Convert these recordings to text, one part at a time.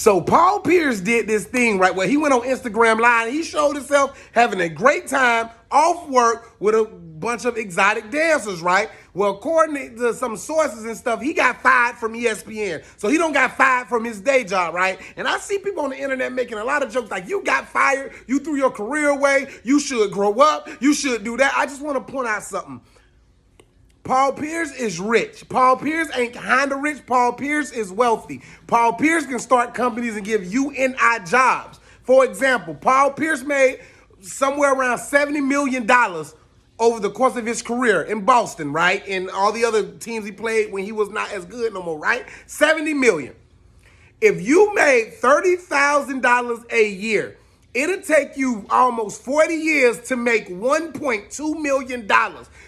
So Paul Pierce did this thing, right, where he went on Instagram Live and he showed himself having a great time off work with a bunch of exotic dancers, right? Well, according to some sources and stuff, he got fired from ESPN. So he don't got fired from his day job, right? And I see people on the internet making a lot of jokes like, you got fired, you threw your career away, you should grow up, you should do that. I just want to point out something. Paul Pierce is rich. Paul Pierce ain't kind of rich. Paul Pierce is wealthy. Paul Pierce can start companies and give UNI jobs. For example, Paul Pierce made somewhere around $70 million over the course of his career in Boston, right? And all the other teams he played when he was not as good no more, right? $70 million. If you made $30,000 a year, it'll take you almost 40 years to make $1.2 million.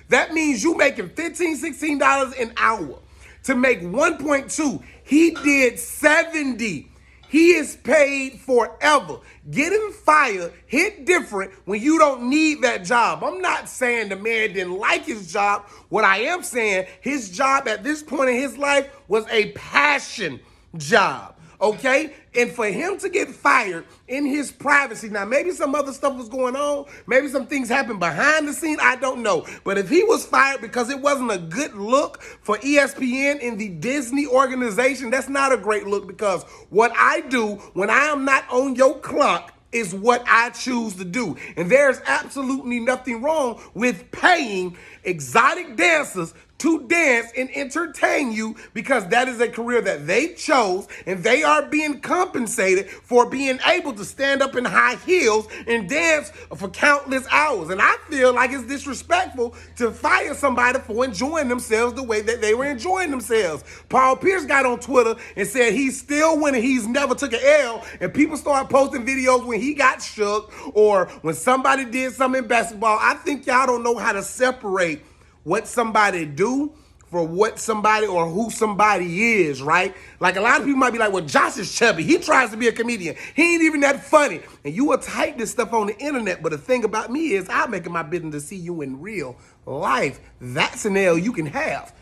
That means you making $15, $16 an hour. To make 1.2, he did 70. He is paid forever. Getting fired hit different when you don't need that job. I'm not saying the man didn't like his job. What I am saying, his job at this point in his life was a passion job. Okay? And for him to get fired in his privacy, now maybe some other stuff was going on, maybe some things happened behind the scene, I don't know. But if he was fired because it wasn't a good look for ESPN and the Disney organization, that's not a great look, because what I do when I am not on your clock is what I choose to do. And there's absolutely nothing wrong with paying exotic dancers to dance and entertain you, because that is a career that they chose, and they are being compensated for being able to stand up in high heels and dance for countless hours. And I feel like it's disrespectful to fire somebody for enjoying themselves the way that they were enjoying themselves. Paul Pierce got on Twitter and said he's still winning, he's never took an L, and people start posting videos when he got shook or when somebody did something in basketball. I think y'all don't know how to separate what somebody do for what somebody or who somebody is, right? Like a lot of people might be like, well, Josh is chubby. He tries to be a comedian. He ain't even that funny. And you will type this stuff on the internet. But the thing about me is I make it my business to see you in real life. That's an L you can have.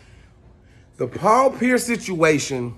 The Paul Pierce situation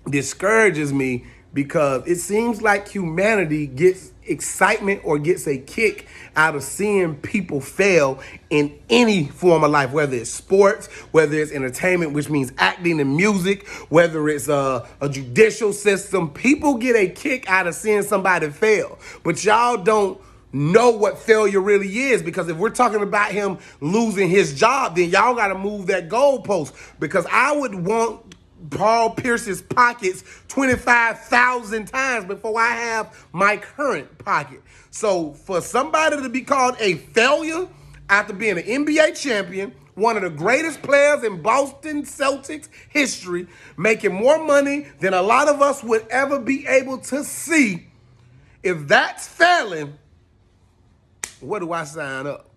discourages me because it seems like humanity gets excitement or gets a kick out of seeing people fail in any form of life, whether it's sports, whether it's entertainment, which means acting and music, whether it's a judicial system. People get a kick out of seeing somebody fail, but y'all don't know what failure really is, because if we're talking about him losing his job, then y'all got to move that goalpost, because I would want Paul Pierce's pockets 25,000 times before I have my current pocket. So for somebody to be called a failure after being an NBA champion, one of the greatest players in Boston Celtics history, making more money than a lot of us would ever be able to see, if that's failing, where do I sign up?